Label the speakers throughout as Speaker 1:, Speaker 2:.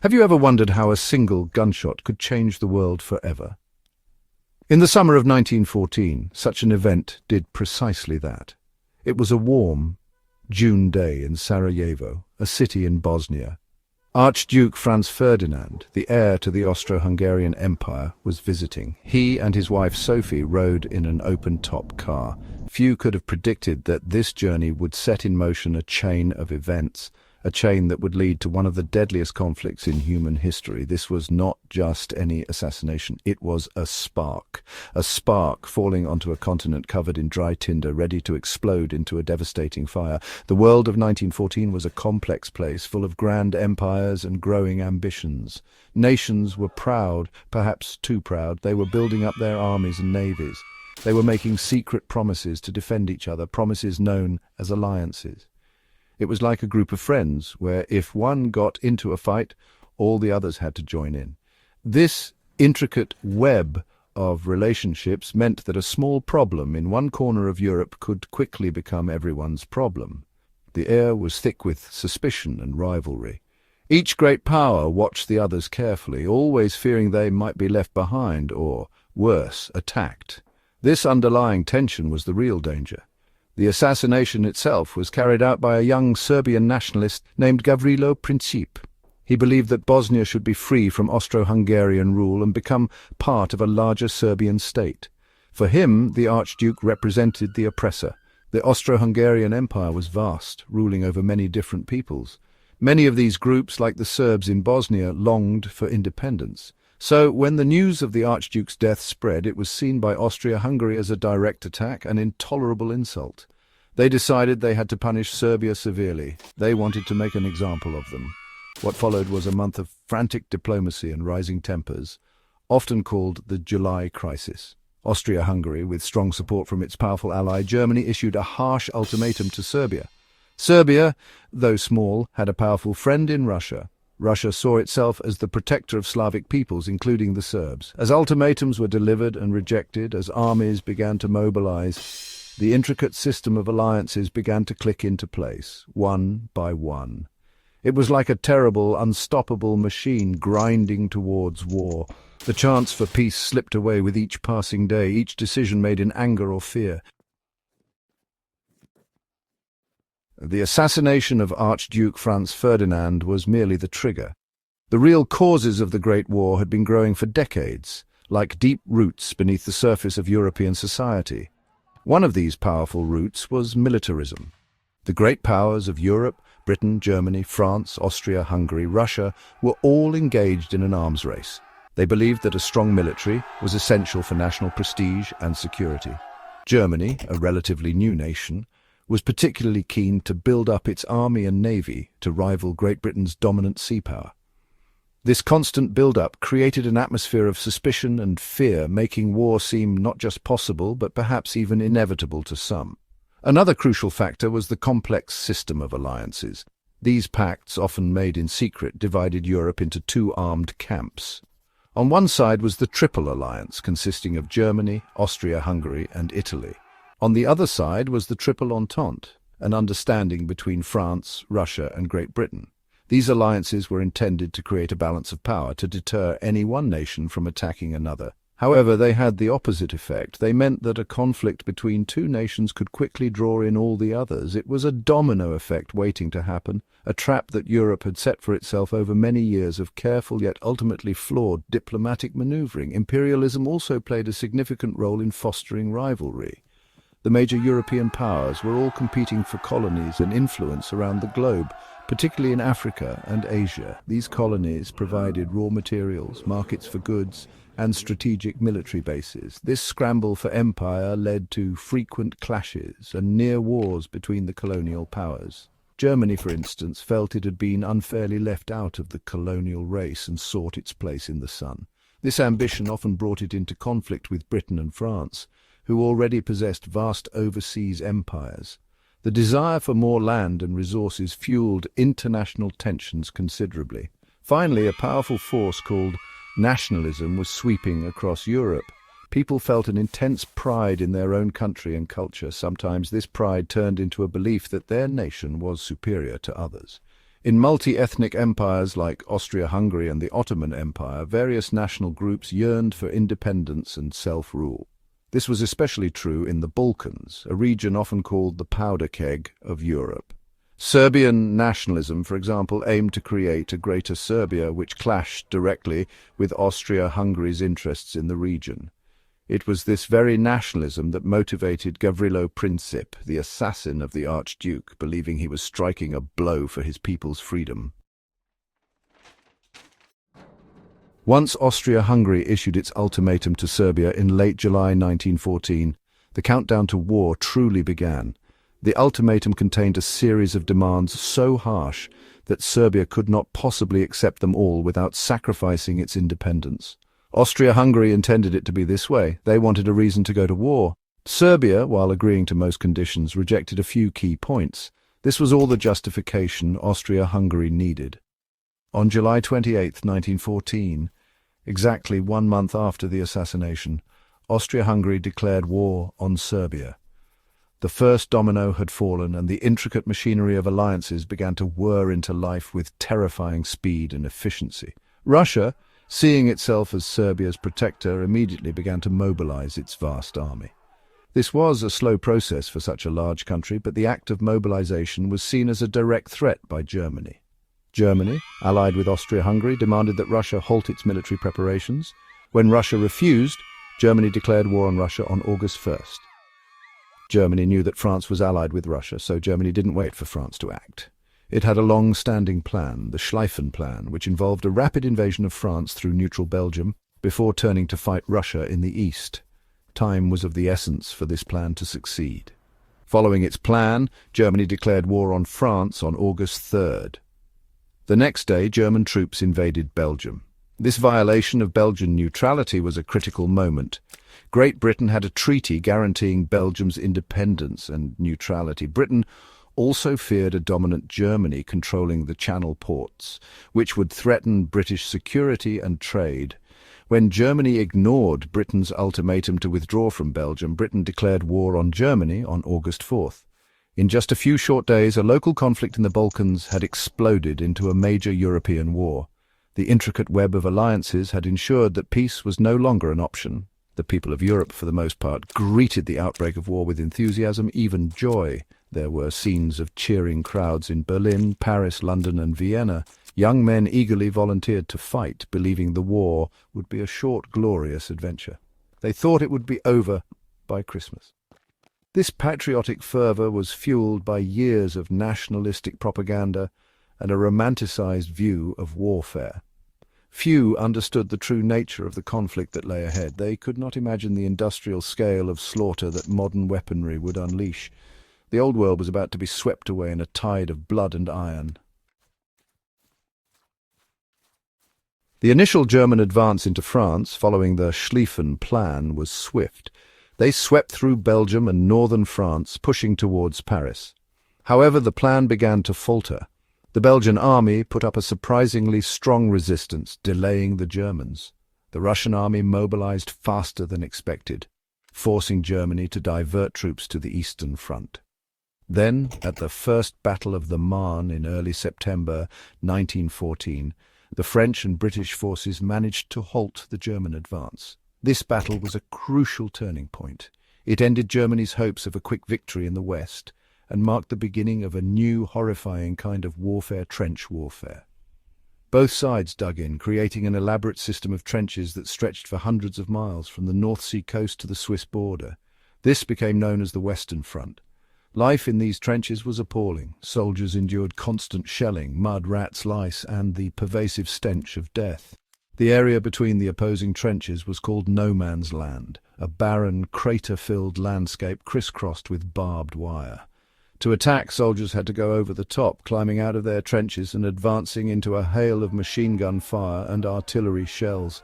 Speaker 1: Have you ever wondered how a single gunshot could change the world forever? In the summer of 1914, such an event did precisely that. It was a warm June day in Sarajevo, a city in Bosnia. Archduke Franz Ferdinand, the heir to the Austro-Hungarian Empire, was visiting. He and his wife Sophie rode in an open-top car. Few could have predicted that this journey would set in motion a chain of events, a chain that would lead to one of the deadliest conflicts in human history. This was not just any assassination, it was a spark falling onto a continent covered in dry tinder, ready to explode into a devastating fire. The world of 1914 was a complex place, full of grand empires and growing ambitions. Nations were proud, perhaps too proud. They were building up their armies and navies. They were making secret promises to defend each other, promises known as alliances. It was like a group of friends, where if one got into a fight, all the others had to join in. This intricate web of relationships meant that a small problem in one corner of Europe could quickly become everyone's problem. The air was thick with suspicion and rivalry. Each great power watched the others carefully, always fearing they might be left behind or, worse, attacked. This underlying tension was the real danger. The assassination itself was carried out by a young Serbian nationalist named Gavrilo Princip. He believed that Bosnia should be free from Austro-Hungarian rule and become part of a larger Serbian state. For him, the Archduke represented the oppressor. The Austro-Hungarian Empire was vast, ruling over many different peoples. Many of these groups, like the Serbs in Bosnia, longed for independence. So, when the news of the Archduke's death spread, it was seen by Austria-Hungary as a direct attack, an intolerable insult. They decided they had to punish Serbia severely. They wanted to make an example of them. What followed was a month of frantic diplomacy and rising tempers, often called the July Crisis. Austria-Hungary, with strong support from its powerful ally Germany, issued a harsh ultimatum to Serbia. Serbia, though small, had a powerful friend in Russia. Russia saw itself as the protector of Slavic peoples, including the Serbs. As ultimatums were delivered and rejected, as armies began to mobilize, the intricate system of alliances began to click into place, one by one. It was like a terrible, unstoppable machine grinding towards war. The chance for peace slipped away with each passing day, each decision made in anger or fear. The assassination of Archduke Franz Ferdinand was merely the trigger. The real causes of the Great War had been growing for decades, like deep roots beneath the surface of European society. One of these powerful roots was militarism. The great powers of Europe, Britain, Germany, France, Austria, Hungary, Russia, were all engaged in an arms race. They believed that a strong military was essential for national prestige and security. Germany, a relatively new nation, was particularly keen to build up its army and navy to rival Great Britain's dominant sea power. This constant build-up created an atmosphere of suspicion and fear, making war seem not just possible, but perhaps even inevitable to some. Another crucial factor was the complex system of alliances. These pacts, often made in secret, divided Europe into two armed camps. On one side was the Triple Alliance, consisting of Germany, Austria-Hungary, and Italy. On the other side was the Triple Entente, an understanding between France, Russia, and Great Britain. These alliances were intended to create a balance of power, to deter any one nation from attacking another. However, they had the opposite effect. They meant that a conflict between two nations could quickly draw in all the others. It was a domino effect waiting to happen, a trap that Europe had set for itself over many years of careful yet ultimately flawed diplomatic maneuvering. Imperialism also played a significant role in fostering rivalry. The major European powers were all competing for colonies and influence around the globe, particularly in Africa and Asia. These colonies provided raw materials, markets for goods, and strategic military bases. This scramble for empire led to frequent clashes and near wars between the colonial powers. Germany, for instance, felt it had been unfairly left out of the colonial race and sought its place in the sun. This ambition often brought it into conflict with Britain and France, who already possessed vast overseas empires. The desire for more land and resources fueled international tensions considerably. Finally, a powerful force called nationalism was sweeping across Europe. People felt an intense pride in their own country and culture. Sometimes this pride turned into a belief that their nation was superior to others. In multi-ethnic empires like Austria-Hungary and the Ottoman Empire, various national groups yearned for independence and self-rule. This was especially true in the Balkans, a region often called the powder keg of Europe. Serbian nationalism, for example, aimed to create a greater Serbia which clashed directly with Austria-Hungary's interests in the region. It was this very nationalism that motivated Gavrilo Princip, the assassin of the Archduke, believing he was striking a blow for his people's freedom. Once Austria-Hungary issued its ultimatum to Serbia in late July 1914, the countdown to war truly began. The ultimatum contained a series of demands so harsh that Serbia could not possibly accept them all without sacrificing its independence. Austria-Hungary intended it to be this way. They wanted a reason to go to war. Serbia, while agreeing to most conditions, rejected a few key points. This was all the justification Austria-Hungary needed. On July 28, 1914, exactly 1 month after the assassination, Austria-Hungary declared war on Serbia. The first domino had fallen, and the intricate machinery of alliances began to whir into life with terrifying speed and efficiency. Russia, seeing itself as Serbia's protector, immediately began to mobilize its vast army. This was a slow process for such a large country, but the act of mobilization was seen as a direct threat by Germany. Germany, allied with Austria-Hungary, demanded that Russia halt its military preparations. When Russia refused, Germany declared war on Russia on August 1st. Germany knew that France was allied with Russia, so Germany didn't wait for France to act. It had a long-standing plan, the Schlieffen Plan, which involved a rapid invasion of France through neutral Belgium before turning to fight Russia in the east. Time was of the essence for this plan to succeed. Following its plan, Germany declared war on France on August 3rd. The next day, German troops invaded Belgium. This violation of Belgian neutrality was a critical moment. Great Britain had a treaty guaranteeing Belgium's independence and neutrality. Britain also feared a dominant Germany controlling the Channel ports, which would threaten British security and trade. When Germany ignored Britain's ultimatum to withdraw from Belgium, Britain declared war on Germany on August 4th. In just a few short days, a local conflict in the Balkans had exploded into a major European war. The intricate web of alliances had ensured that peace was no longer an option. The people of Europe, for the most part, greeted the outbreak of war with enthusiasm, even joy. There were scenes of cheering crowds in Berlin, Paris, London, and Vienna. Young men eagerly volunteered to fight, believing the war would be a short, glorious adventure. They thought it would be over by Christmas. This patriotic fervor was fueled by years of nationalistic propaganda and a romanticized view of warfare. Few understood the true nature of the conflict that lay ahead. They could not imagine the industrial scale of slaughter that modern weaponry would unleash. The old world was about to be swept away in a tide of blood and iron. The initial German advance into France, following the Schlieffen Plan, was swift. They swept through Belgium and northern France, pushing towards Paris. However, the plan began to falter. The Belgian army put up a surprisingly strong resistance, delaying the Germans. The Russian army mobilized faster than expected, forcing Germany to divert troops to the Eastern Front. Then, at the First Battle of the Marne in early September 1914, the French and British forces managed to halt the German advance. This battle was a crucial turning point. It ended Germany's hopes of a quick victory in the West and marked the beginning of a new, horrifying kind of warfare, trench warfare. Both sides dug in, creating an elaborate system of trenches that stretched for hundreds of miles from the North Sea coast to the Swiss border. This became known as the Western Front. Life in these trenches was appalling. Soldiers endured constant shelling, mud, rats, lice, and the pervasive stench of death. The area between the opposing trenches was called No Man's Land, a barren, crater-filled landscape crisscrossed with barbed wire. To attack, soldiers had to go over the top, climbing out of their trenches and advancing into a hail of machine gun fire and artillery shells.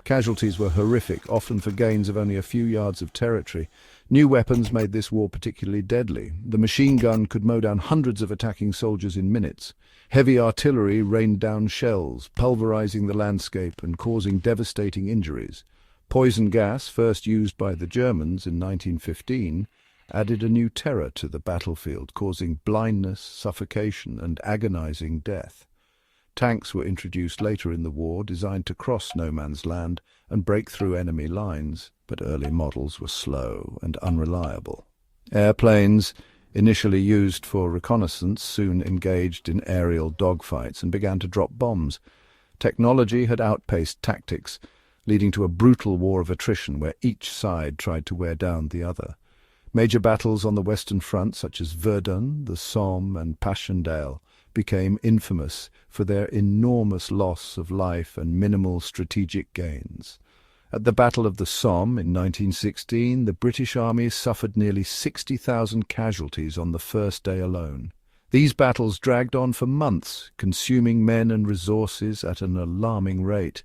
Speaker 1: Casualties were horrific, often for gains of only a few yards of territory. New weapons made this war particularly deadly. The machine gun could mow down hundreds of attacking soldiers in minutes. Heavy artillery rained down shells, pulverizing the landscape and causing devastating injuries. Poison gas, first used by the Germans in 1915, added a new terror to the battlefield, causing blindness, suffocation, and agonizing death. Tanks were introduced later in the war, designed to cross no man's land and break through enemy lines, but early models were slow and unreliable. Airplanes, initially used for reconnaissance, soon engaged in aerial dogfights and began to drop bombs. Technology had outpaced tactics, leading to a brutal war of attrition where each side tried to wear down the other. Major battles on the Western Front, such as Verdun, the Somme, and Passchendaele, became infamous for their enormous loss of life and minimal strategic gains. At the Battle of the Somme in 1916, the British Army suffered nearly 60,000 casualties on the first day alone. These battles dragged on for months, consuming men and resources at an alarming rate.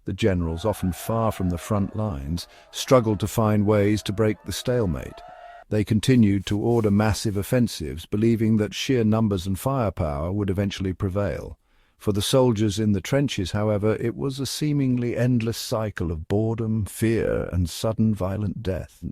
Speaker 1: The generals, often far from the front lines, struggled to find ways to break the stalemate. They continued to order massive offensives, believing that sheer numbers and firepower would eventually prevail. For the soldiers in the trenches, however, it was a seemingly endless cycle of boredom, fear, and sudden violent death.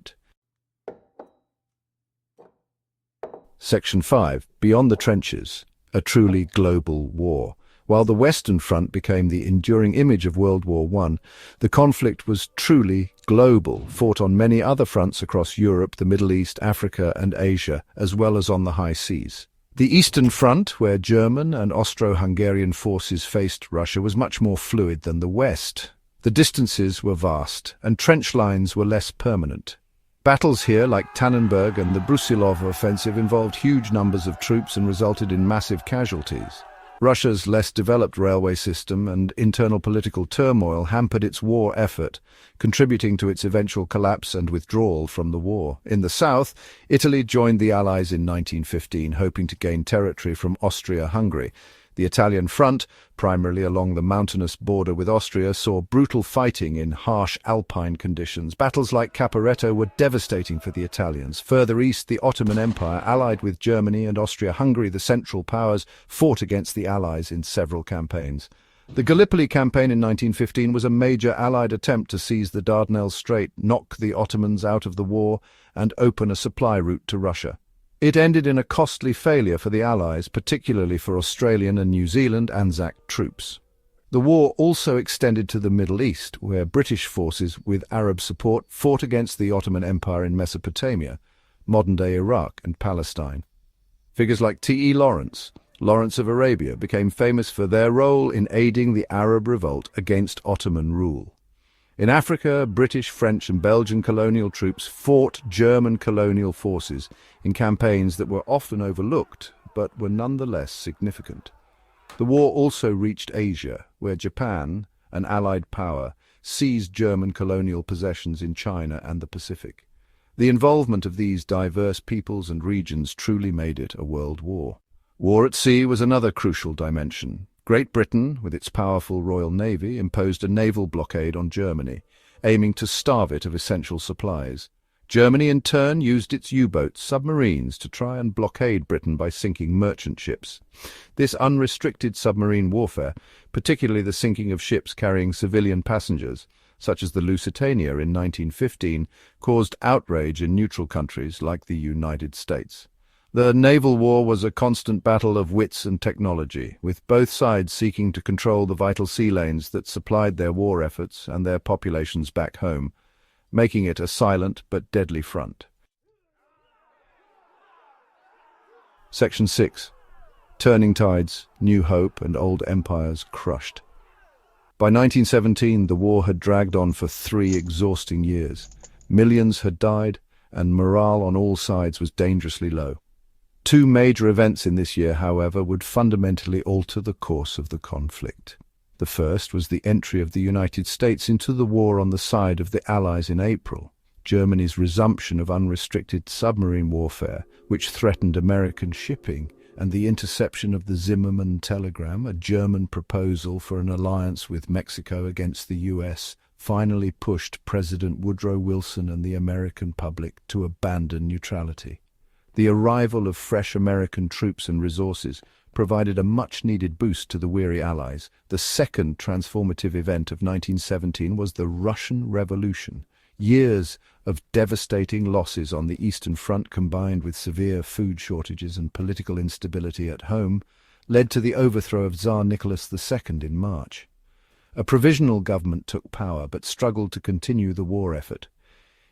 Speaker 1: Section 5. Beyond the Trenches, a truly global war. While the Western Front became the enduring image of World War I, the conflict was truly global, fought on many other fronts across Europe, the Middle East, Africa, and Asia, as well as on the high seas. The Eastern Front, where German and Austro-Hungarian forces faced Russia, was much more fluid than the West. The distances were vast, and trench lines were less permanent. Battles here, like Tannenberg and the Brusilov offensive, involved huge numbers of troops and resulted in massive casualties. Russia's less developed railway system and internal political turmoil hampered its war effort, contributing to its eventual collapse and withdrawal from the war. In the south, Italy joined the Allies in 1915, hoping to gain territory from Austria-Hungary. The Italian front, primarily along the mountainous border with Austria, saw brutal fighting in harsh alpine conditions. Battles like Caporetto were devastating for the Italians. Further east, the Ottoman Empire, allied with Germany and Austria-Hungary, the Central Powers, fought against the Allies in several campaigns. The Gallipoli campaign in 1915 was a major Allied attempt to seize the Dardanelles Strait, knock the Ottomans out of the war, and open a supply route to Russia. It ended in a costly failure for the Allies, particularly for Australian and New Zealand Anzac troops. The war also extended to the Middle East, where British forces with Arab support fought against the Ottoman Empire in Mesopotamia, modern-day Iraq and Palestine. Figures like T.E. Lawrence of Arabia, became famous for their role in aiding the Arab revolt against Ottoman rule. In Africa, British, French and Belgian colonial troops fought German colonial forces in campaigns that were often overlooked, but were nonetheless significant. The war also reached Asia, where Japan, an Allied power, seized German colonial possessions in China and the Pacific. The involvement of these diverse peoples and regions truly made it a world war. War at sea was another crucial dimension. Great Britain, with its powerful Royal Navy, imposed a naval blockade on Germany, aiming to starve it of essential supplies. Germany, in turn, used its U-boats, submarines, to try and blockade Britain by sinking merchant ships. This unrestricted submarine warfare, particularly the sinking of ships carrying civilian passengers, such as the Lusitania in 1915, caused outrage in neutral countries like the United States. The naval war was a constant battle of wits and technology, with both sides seeking to control the vital sea lanes that supplied their war efforts and their populations back home, making it a silent but deadly front. Section 6. Turning tides, new hope, and old empires crushed. By 1917, the war had dragged on for 3 exhausting years. Millions had died, and morale on all sides was dangerously low. 2 major events in this year, however, would fundamentally alter the course of the conflict. The first was the entry of the United States into the war on the side of the Allies in April. Germany's resumption of unrestricted submarine warfare, which threatened American shipping, and the interception of the Zimmermann telegram, a German proposal for an alliance with Mexico against the US, finally pushed President Woodrow Wilson and the American public to abandon neutrality. The arrival of fresh American troops and resources provided a much-needed boost to the weary Allies. The second transformative event of 1917 was the Russian Revolution. Years of devastating losses on the Eastern Front, combined with severe food shortages and political instability at home, led to the overthrow of Tsar Nicholas II in March. A provisional government took power but struggled to continue the war effort.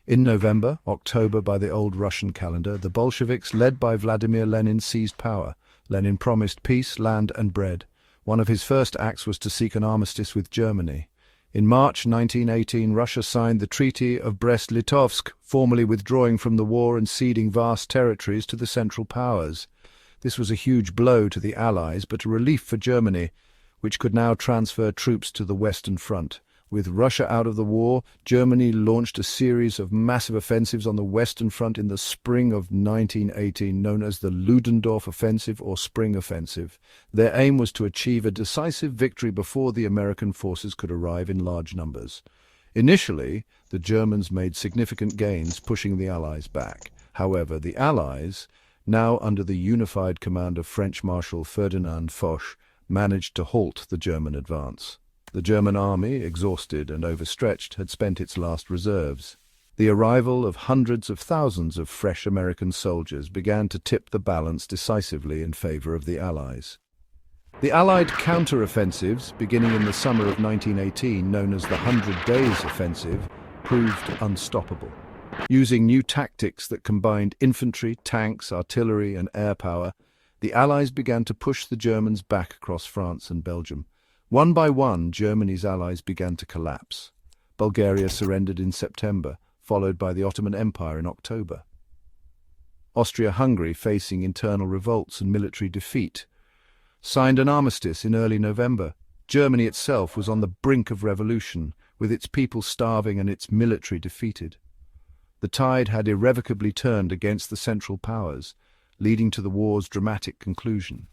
Speaker 1: In November, October by the old Russian calendar, the Bolsheviks, led by Vladimir Lenin, seized power. Lenin promised peace, land and bread. One of his first acts was to seek an armistice with Germany. In March 1918, Russia signed the Treaty of Brest-Litovsk, formally withdrawing from the war and ceding vast territories to the Central Powers. This was a huge blow to the Allies, but a relief for Germany, which could now transfer troops to the Western Front. With Russia out of the war, Germany launched a series of massive offensives on the Western Front in the spring of 1918, known as the Ludendorff Offensive or Spring Offensive. Their aim was to achieve a decisive victory before the American forces could arrive in large numbers. Initially, the Germans made significant gains, pushing the Allies back. However, the Allies, now under the unified command of French Marshal Ferdinand Foch, managed to halt the German advance. The German army, exhausted and overstretched, had spent its last reserves. The arrival of hundreds of thousands of fresh American soldiers began to tip the balance decisively in favor of the Allies. The Allied counter-offensives, beginning in the summer of 1918, known as the 100 Days Offensive, proved unstoppable. Using new tactics that combined infantry, tanks, artillery and air power, the Allies began to push the Germans back across France and Belgium. One by one, Germany's allies began to collapse. Bulgaria surrendered in September, followed by the Ottoman Empire in October. Austria-Hungary, facing internal revolts and military defeat, signed an armistice in early November. Germany itself was on the brink of revolution, with its people starving and its military defeated. The tide had irrevocably turned against the Central Powers, leading to the war's dramatic conclusion.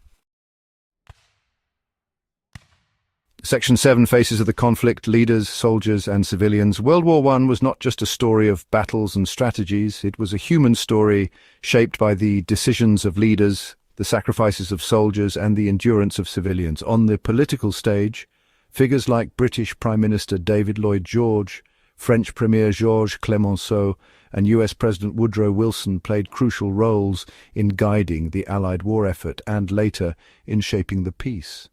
Speaker 1: Section 7, Faces of the Conflict, Leaders, Soldiers and Civilians. World War I was not just a story of battles and strategies. It was a human story shaped by the decisions of leaders, the sacrifices of soldiers and the endurance of civilians. On the political stage, figures like British Prime Minister David Lloyd George, French Premier Georges Clemenceau and US President Woodrow Wilson played crucial roles in guiding the Allied war effort and later in shaping the peace.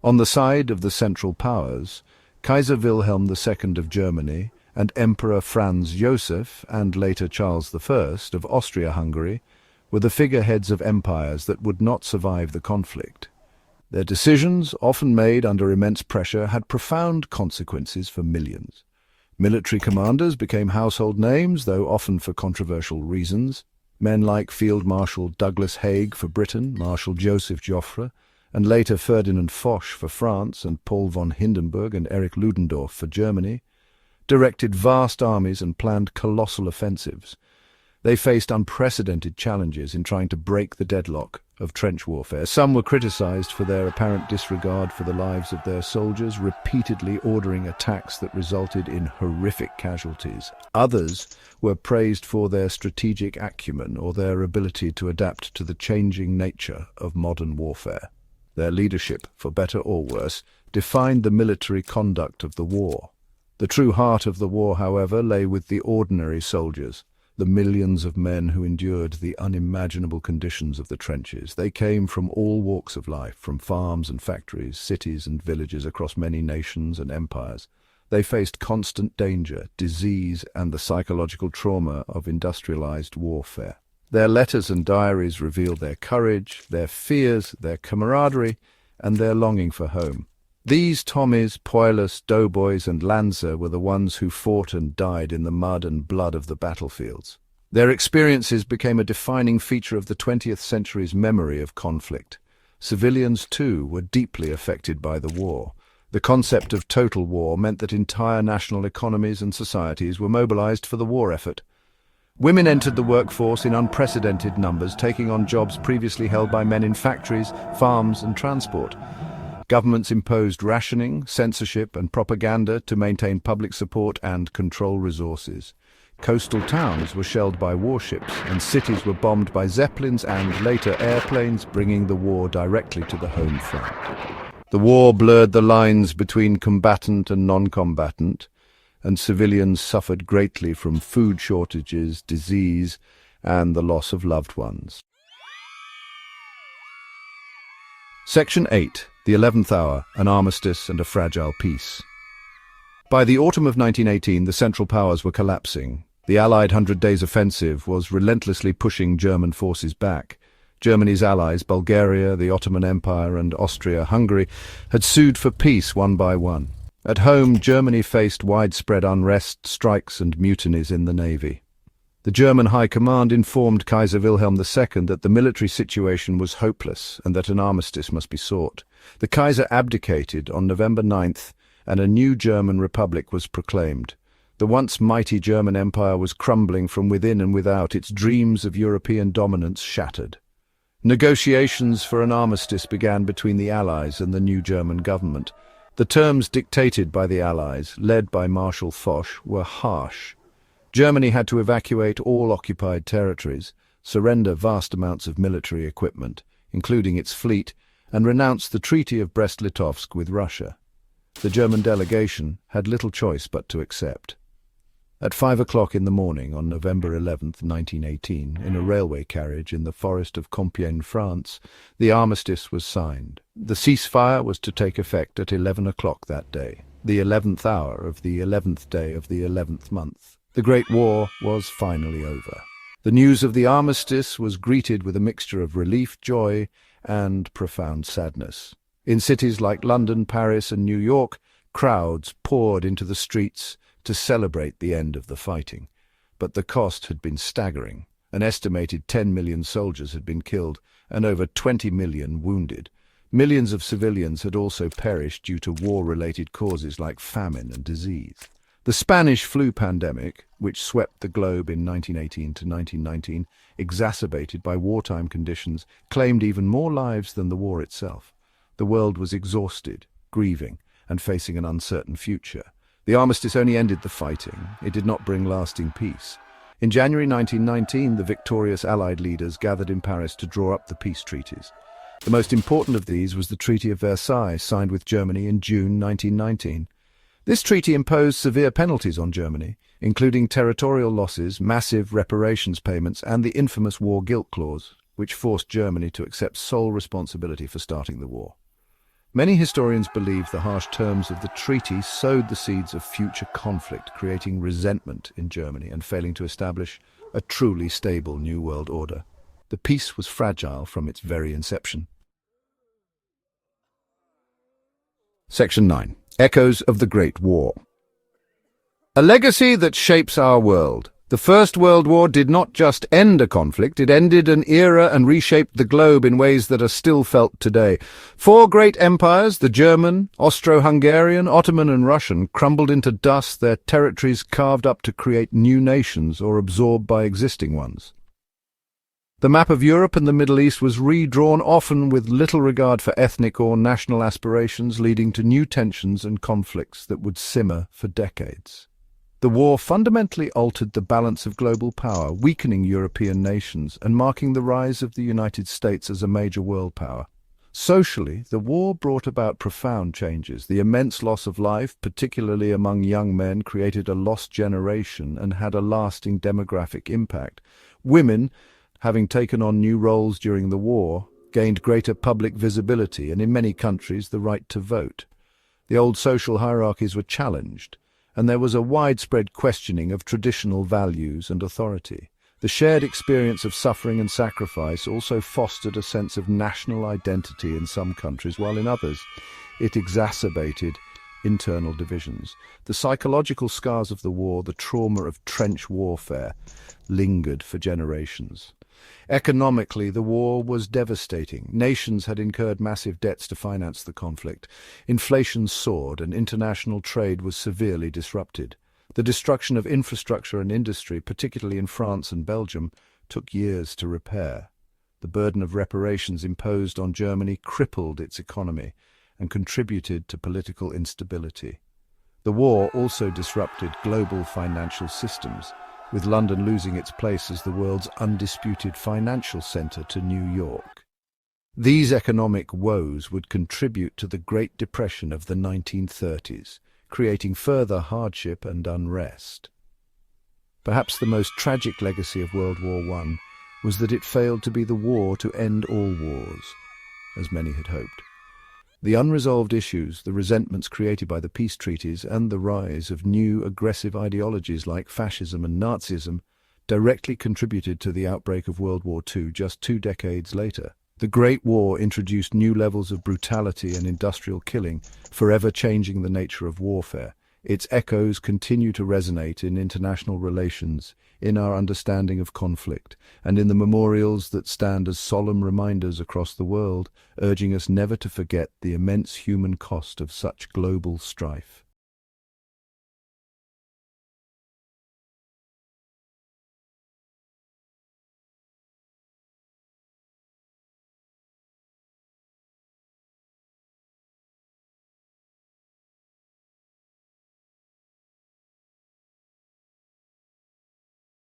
Speaker 1: On the side of the Central Powers, Kaiser Wilhelm II of Germany and Emperor Franz Joseph and later Charles I of Austria-Hungary were the figureheads of empires that would not survive the conflict. Their decisions, often made under immense pressure, had profound consequences for millions. Military commanders became household names, though often for controversial reasons. Men like Field Marshal Douglas Haig for Britain, Marshal Joseph Joffre, and later Ferdinand Foch for France and Paul von Hindenburg and Erich Ludendorff for Germany, directed vast armies and planned colossal offensives. They faced unprecedented challenges in trying to break the deadlock of trench warfare. Some were criticized for their apparent disregard for the lives of their soldiers, repeatedly ordering attacks that resulted in horrific casualties. Others were praised for their strategic acumen or their ability to adapt to the changing nature of modern warfare. Their leadership, for better or worse, defined the military conduct of the war. The true heart of the war, however, lay with the ordinary soldiers, the millions of men who endured the unimaginable conditions of the trenches. They came from all walks of life, from farms and factories, cities and villages across many nations and empires. They faced constant danger, disease, and the psychological trauma of industrialized warfare. Their letters and diaries reveal their courage, their fears, their camaraderie, and their longing for home. These Tommies, Poilus, Doughboys, and Lanza were the ones who fought and died in the mud and blood of the battlefields. Their experiences became a defining feature of the 20th century's memory of conflict. Civilians, too, were deeply affected by the war. The concept of total war meant that entire national economies and societies were mobilized for the war effort. Women entered the workforce in unprecedented numbers, taking on jobs previously held by men in factories, farms, and transport. Governments imposed rationing, censorship, and propaganda to maintain public support and control resources. Coastal towns were shelled by warships, and cities were bombed by zeppelins and, later, airplanes, bringing the war directly to the home front. The war blurred the lines between combatant and non-combatant, and civilians suffered greatly from food shortages, disease, and the loss of loved ones. Section 8. The 11th Hour, an Armistice and a Fragile Peace. By the autumn of 1918, the Central Powers were collapsing. The Allied 100 Days Offensive was relentlessly pushing German forces back. Germany's allies, Bulgaria, the Ottoman Empire, and Austria-Hungary, had sued for peace one by one. At home, Germany faced widespread unrest, strikes, and mutinies in the navy. The German High Command informed Kaiser Wilhelm II that the military situation was hopeless and that an armistice must be sought. The Kaiser abdicated on November 9th, and a new German Republic was proclaimed. The once mighty German Empire was crumbling from within and without, its dreams of European dominance shattered. Negotiations for an armistice began between the Allies and the new German government. The terms dictated by the Allies, led by Marshal Foch, were harsh. Germany had to evacuate all occupied territories, surrender vast amounts of military equipment, including its fleet, and renounce the Treaty of Brest-Litovsk with Russia. The German delegation had little choice but to accept. At 5 o'clock in the morning on November 11, 1918, in a railway carriage in the forest of Compiègne, France, the armistice was signed. The ceasefire was to take effect at 11 o'clock that day, the 11th hour of the 11th day of the 11th month. The Great War was finally over. The news of the armistice was greeted with a mixture of relief, joy, and profound sadness. In cities like London, Paris, and New York, crowds poured into the streets to celebrate the end of the fighting. But the cost had been staggering. An estimated 10 million soldiers had been killed and over 20 million wounded. Millions of civilians had also perished due to war-related causes like famine and disease. The Spanish flu pandemic, which swept the globe in 1918 to 1919, exacerbated by wartime conditions, claimed even more lives than the war itself. The world was exhausted, grieving, and facing an uncertain future. The armistice only ended the fighting. It did not bring lasting peace. In January 1919, the victorious Allied leaders gathered in Paris to draw up the peace treaties. The most important of these was the Treaty of Versailles, signed with Germany in June 1919. This treaty imposed severe penalties on Germany, including territorial losses, massive reparations payments, and the infamous war guilt clause, which forced Germany to accept sole responsibility for starting the war. Many historians believe the harsh terms of the treaty sowed the seeds of future conflict, creating resentment in Germany and failing to establish a truly stable New World Order. The peace was fragile from its very inception. Section 9. Echoes of the Great War. A legacy that shapes our world. The First World War did not just end a conflict, it ended an era and reshaped the globe in ways that are still felt today. Four great empires, the German, Austro-Hungarian, Ottoman and Russian, crumbled into dust, their territories carved up to create new nations or absorbed by existing ones. The map of Europe and the Middle East was redrawn, often with little regard for ethnic or national aspirations, leading to new tensions and conflicts that would simmer for decades. The war fundamentally altered the balance of global power, weakening European nations and marking the rise of the United States as a major world power. Socially, the war brought about profound changes. The immense loss of life, particularly among young men, created a lost generation and had a lasting demographic impact. Women, having taken on new roles during the war, gained greater public visibility and, in many countries, the right to vote. The old social hierarchies were challenged, and there was a widespread questioning of traditional values and authority. The shared experience of suffering and sacrifice also fostered a sense of national identity in some countries, while in others it exacerbated internal divisions. The psychological scars of the war, the trauma of trench warfare, lingered for generations. Economically, the war was devastating. Nations had incurred massive debts to finance the conflict. Inflation soared and international trade was severely disrupted. The destruction of infrastructure and industry, particularly in France and Belgium, took years to repair. The burden of reparations imposed on Germany crippled its economy and contributed to political instability. The war also disrupted global financial systems, with London losing its place as the world's undisputed financial centre to New York. These economic woes would contribute to the Great Depression of the 1930s, creating further hardship and unrest. Perhaps the most tragic legacy of World War I was that it failed to be the war to end all wars, as many had hoped. The unresolved issues, the resentments created by the peace treaties, and the rise of new aggressive ideologies like fascism and Nazism directly contributed to the outbreak of World War II just 2 decades later. The Great War introduced new levels of brutality and industrial killing, forever changing the nature of warfare. Its echoes continue to resonate in international relations, in our understanding of conflict, and in the memorials that stand as solemn reminders across the world, urging us never to forget the immense human cost of such global strife.